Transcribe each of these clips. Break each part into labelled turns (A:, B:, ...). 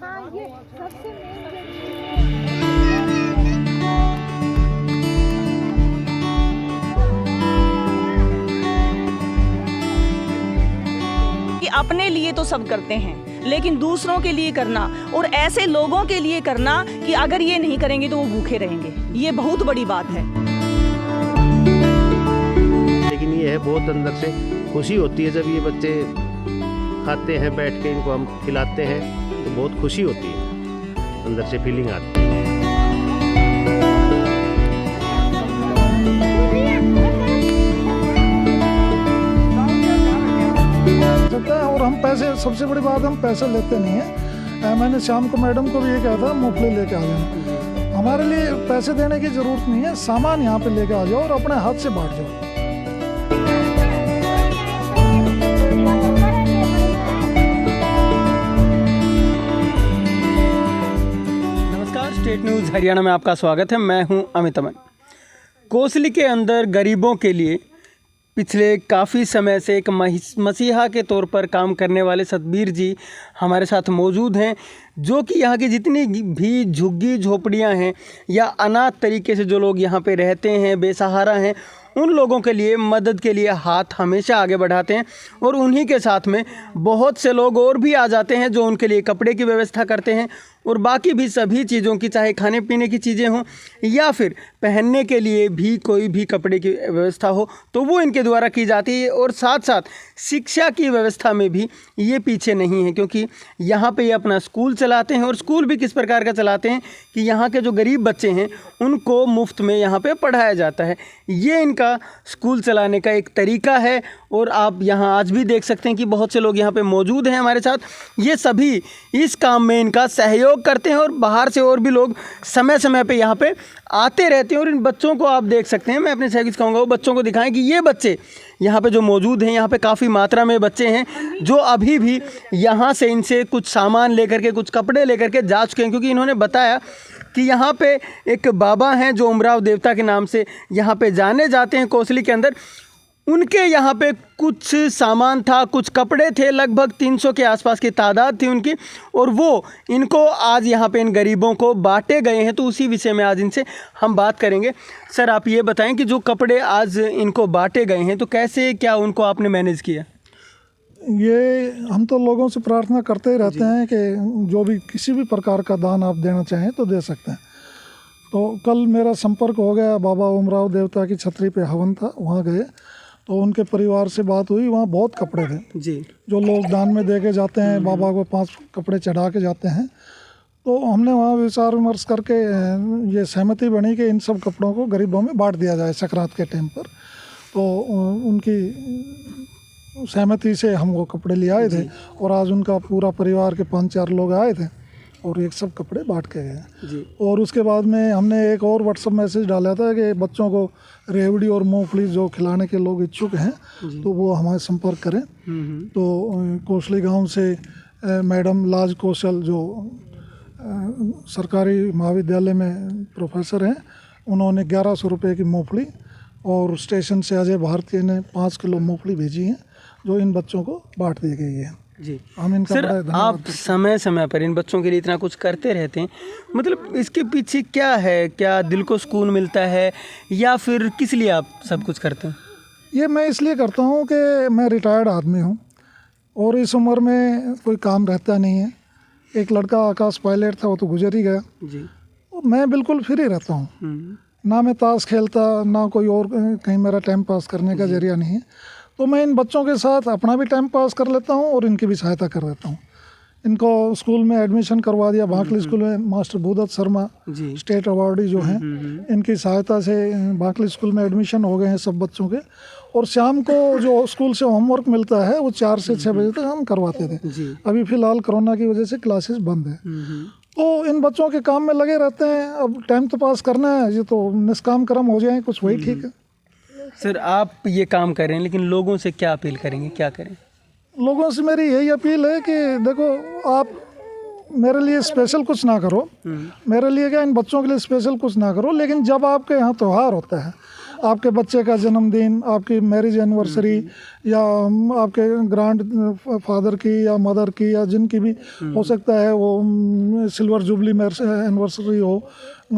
A: हाँ, ये सबसे
B: कि अपने लिए तो सब करते हैं, लेकिन दूसरों के लिए करना और ऐसे लोगों के लिए करना कि अगर ये नहीं करेंगे तो वो भूखे रहेंगे, ये बहुत बड़ी बात है।
C: लेकिन ये है, बहुत अंदर से खुशी होती है जब ये बच्चे खाते हैं, बैठ के इनको हम खिलाते हैं तो बहुत खुशी होती है, अंदर से फीलिंग आती है।
D: और हम पैसे, सबसे बड़ी बात हम पैसे लेते नहीं हैं। मैंने शाम को मैडम को भी ये कहा था, मूंगफली लेके आ जाना। हमारे लिए पैसे देने की ज़रूरत नहीं है, सामान यहाँ पे लेके आ जाओ और अपने हाथ से बांट जाओ।
E: नमस्कार, स्टेट न्यूज़ हरियाणा में आपका स्वागत है। मैं हूं अमित अमन। कोसली के अंदर गरीबों के लिए पिछले काफ़ी समय से एक मसीहा के तौर पर काम करने वाले सतबीर जी हमारे साथ मौजूद हैं, जो कि यहाँ की जितनी भी झुग्गी झोपड़ियाँ हैं या अनाथ तरीके से जो लोग यहाँ पे रहते हैं, बेसहारा हैं, उन लोगों के लिए मदद के लिए हाथ हमेशा आगे बढ़ाते हैं। और उन्हीं के साथ में बहुत से लोग और भी आ जाते हैं जो उनके लिए कपड़े की व्यवस्था करते हैं और बाकी भी सभी चीज़ों की, चाहे खाने पीने की चीज़ें हों या फिर पहनने के लिए भी कोई भी कपड़े की व्यवस्था हो तो वो इनके द्वारा की जाती है। और साथ साथ शिक्षा की व्यवस्था में भी ये पीछे नहीं है, क्योंकि यहाँ पे ये अपना स्कूल चलाते हैं। और स्कूल भी किस प्रकार का चलाते हैं कि यहाँ के जो गरीब बच्चे हैं उनको मुफ्त में यहाँ पे पढ़ाया जाता है। ये इनका स्कूल चलाने का एक तरीका है। और आप यहाँ आज भी देख सकते हैं कि बहुत से लोग यहाँ पे मौजूद हैं हमारे साथ। ये सभी इस काम में इनका सहयोग करते हैं और बाहर से और भी लोग समय समय पे यहाँ पे आते रहते हैं। और इन बच्चों को आप देख सकते हैं, मैं अपने सहयोगी कहूँगा वो बच्चों को दिखाएं कि ये बच्चे यहाँ पे जो मौजूद हैं, यहाँ पे काफ़ी मात्रा में बच्चे हैं जो अभी भी यहाँ से इनसे कुछ सामान लेकर के, कुछ कपड़े लेकर के जा चुके हैं। क्योंकि इन्होंने बताया कि यहाँ पे एक बाबा हैं जो उमराव देवता के नाम से यहाँ पे जाने जाते हैं कोसली के अंदर। उनके यहाँ पे कुछ सामान था, कुछ कपड़े थे, लगभग 300 के आसपास की तादाद थी उनकी, और वो इनको आज यहाँ पे इन गरीबों को बांटे गए हैं। तो उसी विषय में आज इनसे हम बात करेंगे। सर, आप ये बताएं कि जो कपड़े आज इनको बांटे गए हैं तो कैसे, क्या उनको आपने मैनेज किया?
D: ये हम तो लोगों से प्रार्थना करते ही रहते हैं कि जो भी किसी भी प्रकार का दान आप देना चाहें तो दे सकते हैं। तो कल मेरा संपर्क हो गया, बाबा उमराव देवता की छतरी पे हवन था, वहाँ गए तो उनके परिवार से बात हुई। वहाँ बहुत कपड़े थे
E: जी, जो
D: लोग दान में दे के जाते हैं, बाबा को 5 कपड़े चढ़ा के जाते हैं। तो हमने वहाँ विचार विमर्श करके ये सहमति बनी कि इन सब कपड़ों को गरीबों में बांट दिया जाए संक्रांत के टाइम पर। तो उनकी सहमति से हम वो कपड़े ले आए थे और आज उनका पूरा परिवार के 5-4 लोग आए थे और ये सब कपड़े बांट के गए जी। और उसके बाद में हमने एक और व्हाट्सएप मैसेज डाला था कि बच्चों को रेवड़ी और मूंगफली जो खिलाने के लोग इच्छुक हैं तो वो हमारे संपर्क करें। तो कोसली गांव से मैडम लाज कौशल जो सरकारी महाविद्यालय में प्रोफेसर हैं, उन्होंने 1100 रुपये की मूंगफली और स्टेशन से अजय भारती ने 5 किलो मूंगफली भेजी हैं जो इन बच्चों को बांट दी गई है
E: जी।
D: हम इनका
E: सर, आप समय समय पर इन बच्चों के लिए इतना कुछ करते रहते हैं, मतलब इसके पीछे क्या है? क्या दिल को सुकून मिलता है या फिर किस लिए आप सब कुछ करते हैं?
D: ये मैं इसलिए करता हूँ कि मैं रिटायर्ड आदमी हूँ और इस उम्र में कोई काम रहता नहीं है। एक लड़का आकाश पायलट था, वो तो गुजर ही गया जी। मैं बिल्कुल फ्री रहता हूँ, ना मैं ताश खेलता, ना कोई और कहीं मेरा टाइम पास करने का जरिया नहीं है। तो मैं इन बच्चों के साथ अपना भी टाइम पास कर लेता हूँ और इनकी भी सहायता कर देता हूँ। इनको स्कूल में एडमिशन करवा दिया, भाकली स्कूल में। मास्टर भूदत्त शर्मा स्टेट अवार्डी जो हैं, इनकी सहायता से भाकली स्कूल में एडमिशन हो गए हैं सब बच्चों के। और शाम को जो स्कूल से होमवर्क मिलता है वो 4 से 6 बजे तक हम करवाते थे। अभी फ़िलहाल कोरोना की वजह से क्लासेस बंद है। तो इन बच्चों के काम में लगे रहते हैं। अब टाइम तो पास करना है, ये तो निष्काम कर्म हो जाए कुछ, वही ठीक है।
E: सर, आप ये काम कर रहे हैं, लेकिन लोगों से क्या अपील करेंगे, क्या करें?
D: लोगों से मेरी यही अपील है कि देखो, आप मेरे लिए स्पेशल कुछ ना करो, मेरे लिए क्या, इन बच्चों के लिए स्पेशल कुछ ना करो, लेकिन जब आपके यहाँ त्यौहार होता है, आपके बच्चे का जन्मदिन, आपकी मैरिज एनिवर्सरी या आपके ग्रैंड फादर की या मदर की या जिनकी भी हो सकता है वो सिल्वर जुबली एनिवर्सरी हो,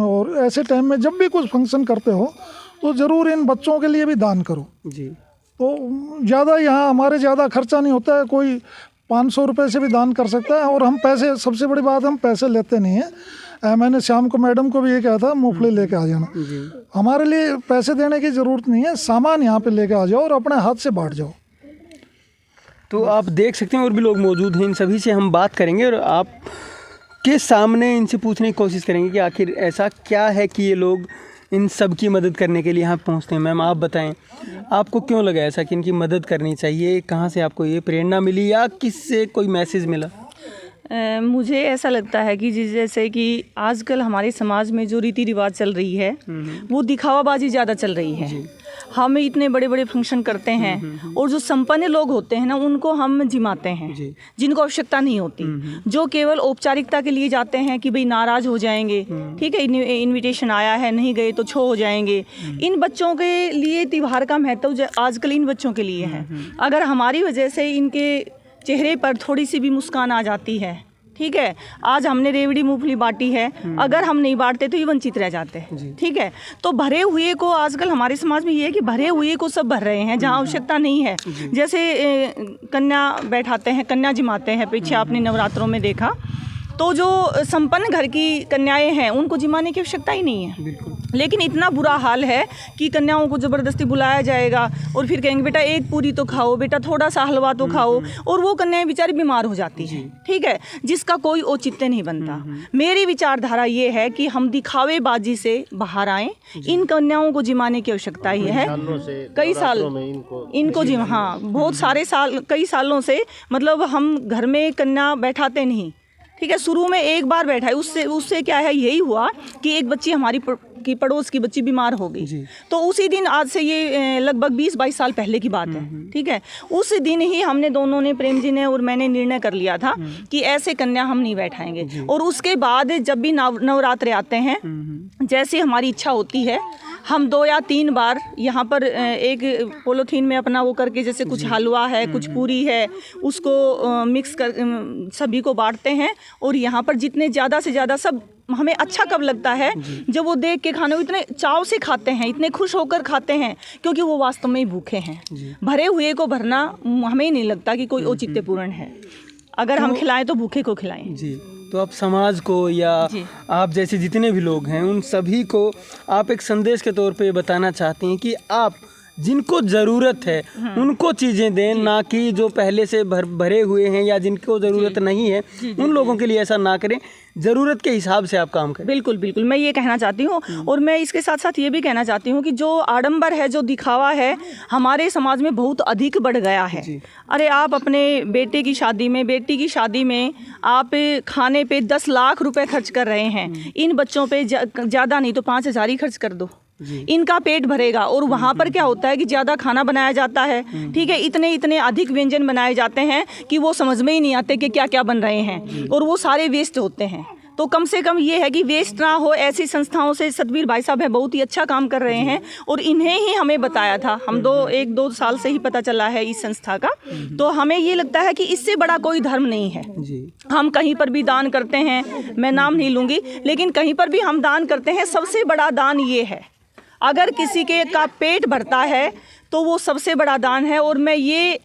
D: और ऐसे टाइम में जब भी कुछ फंक्शन करते हो तो ज़रूर इन बच्चों के लिए भी दान करो
E: जी।
D: तो ज़्यादा यहाँ हमारे ज़्यादा खर्चा नहीं होता है, कोई 500 रुपये से भी दान कर सकता है। और हम पैसे, सबसे बड़ी बात हम पैसे लेते नहीं हैं। मैंने शाम को मैडम को भी ये कहा था मूंगफली लेके आ जाना, हमारे लिए पैसे देने की ज़रूरत नहीं है, सामान यहाँ पे लेके आ जाओ और अपने हाथ से बांट जाओ।
E: तो आप देख सकते हैं और भी लोग मौजूद हैं, इन सभी से हम बात करेंगे और आप के सामने इनसे पूछने की कोशिश करेंगे कि आखिर ऐसा क्या है कि ये लोग इन सब की मदद करने के लिए यहाँ पहुँचते हैं। मैम आप बताएं, आपको क्यों लगा ऐसा कि इनकी मदद करनी चाहिए? कहाँ से आपको ये प्रेरणा मिली या किससे कोई मैसेज मिला?
B: मुझे ऐसा लगता है कि जैसे कि आजकल हमारे समाज में जो रीति रिवाज चल रही है वो दिखावाबाजी ज़्यादा चल रही है। हम इतने बड़े बड़े फंक्शन करते हैं और जो संपन्न लोग होते हैं ना उनको हम जिमाते हैं, जिनको आवश्यकता नहीं होती, जो केवल औपचारिकता के लिए जाते हैं कि भाई नाराज़ हो जाएंगे, ठीक है, इनविटेशन आया है नहीं गए तो छो हो जाएंगे। इन बच्चों के लिए त्योहार का महत्व आजकल इन बच्चों के लिए है। अगर हमारी वजह से इनके चेहरे पर थोड़ी सी भी मुस्कान आ जाती है, ठीक है, आज हमने रेवड़ी मूंगफली बांटी है, अगर हम नहीं बांटते तो ये वंचित रह जाते हैं, ठीक है। तो भरे हुए को आजकल हमारे समाज में ये है कि भरे हुए को सब भर रहे हैं जहाँ आवश्यकता नहीं है। जैसे कन्या बैठाते हैं, कन्या जिमाते हैं, पीछे आपने नवरात्रों में देखा, तो जो संपन्न घर की कन्याएं हैं उनको जिमाने की आवश्यकता ही नहीं है।
E: बिल्कुल।
B: लेकिन इतना बुरा हाल है कि कन्याओं को ज़बरदस्ती बुलाया जाएगा और फिर कहेंगे बेटा एक पूरी तो खाओ, बेटा थोड़ा सा हलवा तो खाओ, और वो कन्याएं बेचारी बीमार हो जाती हैं, ठीक है, जिसका कोई औचित्य नहीं बनता। मेरी विचारधारा ये है कि हम दिखावेबाजी से बाहर आएँ, इन कन्याओं को जिमाने की आवश्यकता ही है। कई साल इनको जिम, हाँ, बहुत सारे साल, कई सालों से मतलब हम घर में कन्या बैठाते नहीं, ठीक है। शुरू में एक बार बैठा है, उससे क्या है, यही हुआ कि एक बच्ची हमारी की पड़ोस की बच्ची बीमार हो गई, तो उसी दिन, आज से ये लगभग 20-22 साल पहले की बात है, ठीक है, उस दिन ही हमने दोनों ने, प्रेम जी ने और मैंने, निर्णय कर लिया था कि ऐसे कन्या हम नहीं बैठाएंगे। और उसके बाद जब भी नवरात्रे आते हैं, जैसे हमारी इच्छा होती है, हम 2 या 3 बार यहाँ पर एक पॉलीथीन में अपना वो करके, जैसे कुछ हलवा है, कुछ पूरी है, उसको मिक्स कर सभी को बांटते हैं। और यहाँ पर जितने ज़्यादा से ज़्यादा, सब हमें अच्छा कब लगता है जब वो देख के खाने, इतने चाव से खाते हैं, इतने खुश होकर खाते हैं, क्योंकि वो वास्तव में ही भूखे हैं। भरे हुए को भरना हमें नहीं लगता कि कोई औचित्यपूर्ण है। अगर हम खिलाएं तो भूखे को खिलाएं जी।
E: तो आप समाज को या आप जैसे जितने भी लोग हैं उन सभी को आप एक संदेश के तौर पे बताना चाहती हैं कि आप जिनको ज़रूरत है उनको चीज़ें दें, ना कि जो पहले से भरे हुए हैं या जिनको ज़रूरत नहीं है उन लोगों के लिए ऐसा ना करें, ज़रूरत के हिसाब से आप काम करें।
B: बिल्कुल बिल्कुल, मैं ये कहना चाहती हूँ। और मैं इसके साथ साथ ये भी कहना चाहती हूँ कि जो आडंबर है, जो दिखावा है, हमारे समाज में बहुत अधिक बढ़ गया है। अरे आप अपने बेटे की शादी में, बेटी की शादी में आप खाने पे 10 लाख रुपए खर्च कर रहे हैं, इन बच्चों पे ज़्यादा नहीं तो 5,000 ही खर्च कर दो, इनका पेट भरेगा। और वहाँ पर क्या होता है कि ज़्यादा खाना बनाया जाता है, ठीक है, इतने अधिक व्यंजन बनाए जाते हैं कि वो समझ में ही नहीं आते कि क्या क्या बन रहे हैं, और वो सारे वेस्ट होते हैं। तो कम से कम ये है कि वेस्ट ना हो, ऐसी संस्थाओं से सतबीर भाई साहब है, बहुत ही अच्छा काम कर रहे हैं, और इन्हें ही हमें बताया था, हम 1-2 साल से ही पता चला है इस संस्था का। तो हमें ये लगता है कि इससे बड़ा कोई धर्म नहीं है। हम कहीं पर भी दान करते हैं, मैं नाम नहीं लूँगी, लेकिन कहीं पर भी हम दान करते हैं, सबसे बड़ा दान ये है, अगर किसी के का पेट भरता है तो वो सबसे बड़ा दान है। और मैं ये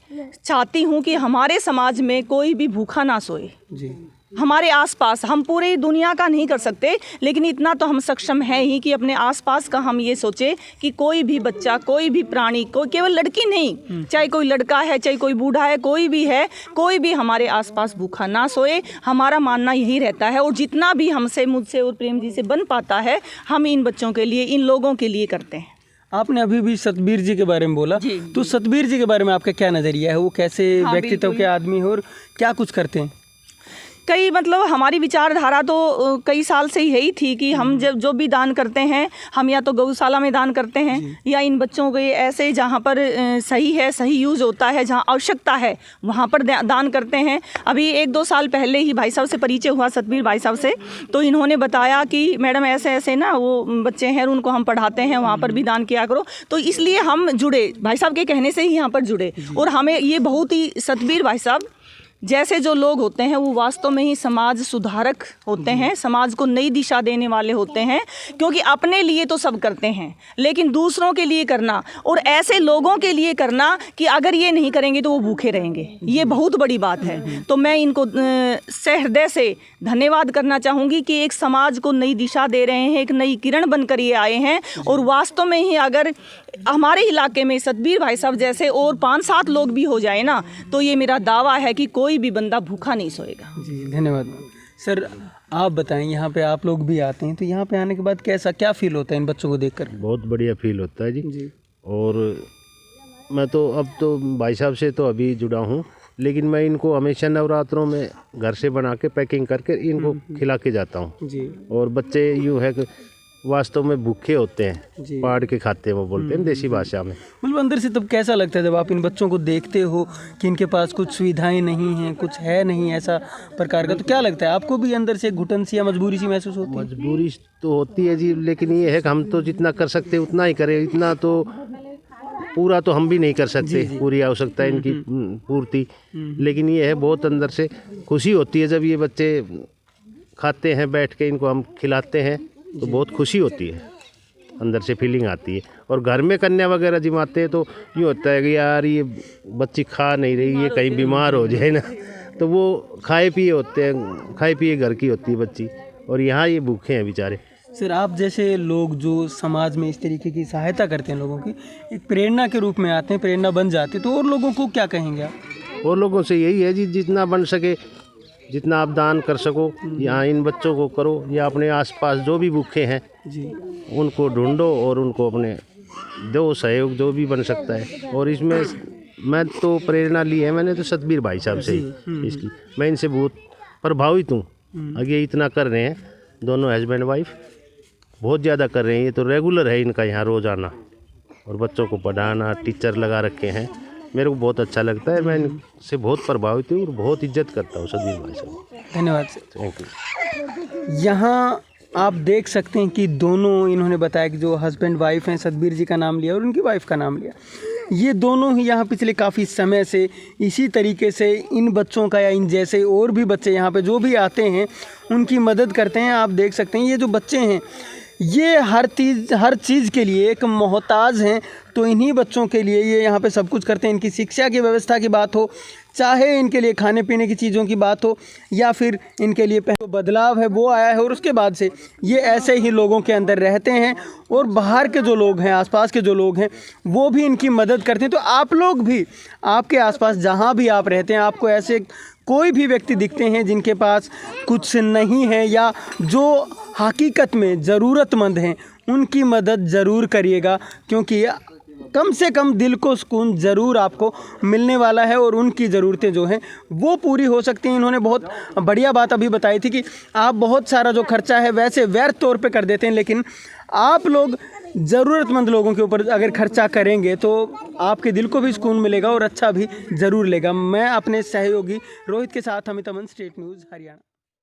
B: चाहती हूँ कि हमारे समाज में कोई भी भूखा ना सोए जी। हमारे आसपास, हम पूरी दुनिया का नहीं कर सकते, लेकिन इतना तो हम सक्षम हैं ही कि अपने आसपास का हम ये सोचें कि कोई भी बच्चा, कोई भी प्राणी, कोई केवल लड़की नहीं, चाहे कोई लड़का है, चाहे कोई बूढ़ा है, कोई भी है, कोई भी हमारे आसपास भूखा ना सोए। हमारा मानना यही रहता है, और जितना भी हमसे, मुझसे और प्रेम जी से बन पाता है, हम इन बच्चों के लिए, इन लोगों के लिए करते हैं।
E: आपने अभी भी सतबीर जी के बारे में बोला, तो सतबीर जी के बारे में आपका क्या नज़रिया है? वो कैसे व्यक्तित्व के आदमी हो और क्या कुछ करते हैं?
B: कई मतलब हमारी विचारधारा तो कई साल से यही थी कि हम जब जो भी दान करते हैं, हम या तो गौशाला में दान करते हैं या इन बच्चों के ऐसे जहाँ पर सही है, सही यूज़ होता है, जहाँ आवश्यकता है वहाँ पर दान करते हैं। अभी 1-2 साल पहले ही भाई साहब से परिचय हुआ, सतबीर भाई साहब से, तो इन्होंने बताया कि मैडम ऐसे ऐसे ना वो बच्चे हैं, उनको हम पढ़ाते हैं, वहाँ पर भी दान किया करो। तो इसलिए हम जुड़े, भाई साहब के कहने से ही यहाँ पर जुड़े। और हमें ये बहुत ही, सतबीर भाई साहब जैसे जो लोग होते हैं वो वास्तव में ही समाज सुधारक होते हैं, समाज को नई दिशा देने वाले होते हैं। क्योंकि अपने लिए तो सब करते हैं, लेकिन दूसरों के लिए करना और ऐसे लोगों के लिए करना कि अगर ये नहीं करेंगे तो वो भूखे रहेंगे, ये बहुत बड़ी बात है। तो मैं इनको सहृदय से धन्यवाद करना चाहूँगी कि एक समाज को नई दिशा दे रहे हैं, एक नई किरण बनकर ये आए हैं। और वास्तव में ही अगर हमारे इलाके में सतबीर भाई साहब जैसे और 5-7 लोग भी हो जाए ना, तो ये मेरा दावा है कि कोई भी बंदा भूखा नहीं सोएगा।
E: जी धन्यवाद सर। आप बताएं, यहाँ पे आप लोग भी आते हैं, तो यहाँ पे आने के बाद कैसा क्या फील होता है इन बच्चों को देखकर?
C: बहुत बढ़िया फील होता है
E: जी।
C: और मैं तो अब तो भाई साहब से तो अभी जुड़ा हूँ, लेकिन मैं इनको हमेशा नवरात्रों में घर से बना के पैकिंग करके इनको खिला के जाता हूँ
E: जी।
C: और बच्चे यूँ है कि वास्तव में भूखे होते हैं, पाड़ के खाते हैं, वो बोलते हैं देसी भाषा में।
E: मतलब अंदर से तब कैसा लगता है जब आप इन बच्चों को देखते हो कि इनके पास कुछ सुविधाएं नहीं हैं, कुछ है नहीं ऐसा प्रकार का, तो क्या लगता है आपको भी अंदर से घुटन सी या मजबूरी सी महसूस होती है?
C: मजबूरी तो होती है जी, लेकिन ये है कि हम तो जितना कर सकते हैं उतना ही करें। इतना तो पूरा तो हम भी नहीं कर सकते, पूरी आवश्यकता है इनकी पूर्ति, लेकिन ये है बहुत अंदर से खुशी होती है जब ये बच्चे खाते हैं, बैठ के इनको हम खिलाते हैं तो बहुत खुशी होती है, अंदर से फीलिंग आती है। और घर में कन्या वगैरह जिमाते हैं तो यूँ होता है कि यार ये बच्ची खा नहीं रही, ये कहीं बीमार हो जाए ना, तो वो खाए पिए होते हैं, खाए पिए घर की होती है बच्ची, और यहाँ ये भूखे हैं बेचारे।
E: सर आप जैसे लोग जो समाज में इस तरीके की सहायता करते हैं, लोगों की एक प्रेरणा के रूप में आते हैं, प्रेरणा बन जाते हैं, तो और लोगों को क्या कहेंगे आप?
C: और लोगों से यही है जी, जितना बन सके, जितना आप दान कर सको, यहाँ इन बच्चों को करो, या अपने आसपास जो भी भूखे हैं
E: जी
C: उनको ढूंढो और उनको अपने दो सहयोग जो भी बन सकता है। और इसमें मैं तो प्रेरणा ली है मैंने तो सतबीर भाई साहब से ही इसकी, मैं इनसे बहुत प्रभावित हूँ। आगे इतना कर रहे हैं दोनों हस्बैंड वाइफ, बहुत ज़्यादा कर रहे हैं, ये तो रेगुलर है इनका यहाँ रोज़ आना और बच्चों को पढ़ाना, टीचर लगा रखे हैं। मेरे को बहुत अच्छा लगता है, मैं इनसे बहुत प्रभावित हूँ और बहुत इज्जत करता हूँ सतबीर भाई साहब।
E: धन्यवाद सर।
C: Thank you.
E: यहाँ आप देख सकते हैं कि दोनों, इन्होंने बताया कि जो हस्बैंड वाइफ हैं, सतबीर जी का नाम लिया और उनकी वाइफ का नाम लिया, ये दोनों ही यहाँ पिछले काफ़ी समय से इसी तरीके से इन बच्चों का या इन जैसे और भी बच्चे यहाँ पे जो भी आते हैं उनकी मदद करते हैं। आप देख सकते हैं ये जो बच्चे हैं ये हर चीज़ के लिए एक मोहताज हैं, तो इन्हीं बच्चों के लिए ये यहाँ पे सब कुछ करते हैं। इनकी शिक्षा की व्यवस्था की बात हो, चाहे इनके लिए खाने पीने की चीज़ों की बात हो, या फिर इनके लिए जो बदलाव है वो आया है, और उसके बाद से ये ऐसे ही लोगों के अंदर रहते हैं। और बाहर के जो लोग हैं, आसपास के जो लोग हैं, वो भी इनकी मदद करते हैं। तो आप लोग भी, आपके आसपास जहाँ भी आप रहते हैं, आपको ऐसे कोई भी व्यक्ति दिखते हैं जिनके पास कुछ नहीं है या जो हकीकत में ज़रूरतमंद हैं, उनकी मदद ज़रूर करिएगा, क्योंकि कम से कम दिल को सुकून ज़रूर आपको मिलने वाला है और उनकी ज़रूरतें जो हैं वो पूरी हो सकती हैं। इन्होंने बहुत बढ़िया बात अभी बताई थी कि आप बहुत सारा जो खर्चा है वैसे व्यर्थ तौर पे कर देते हैं, लेकिन आप लोग ज़रूरतमंद लोगों के ऊपर अगर खर्चा करेंगे तो आपके दिल को भी सुकून मिलेगा और अच्छा भी ज़रूर लेगा। मैं अपने सहयोगी रोहित के साथ अमित अमन, स्टेट न्यूज़ हरियाणा।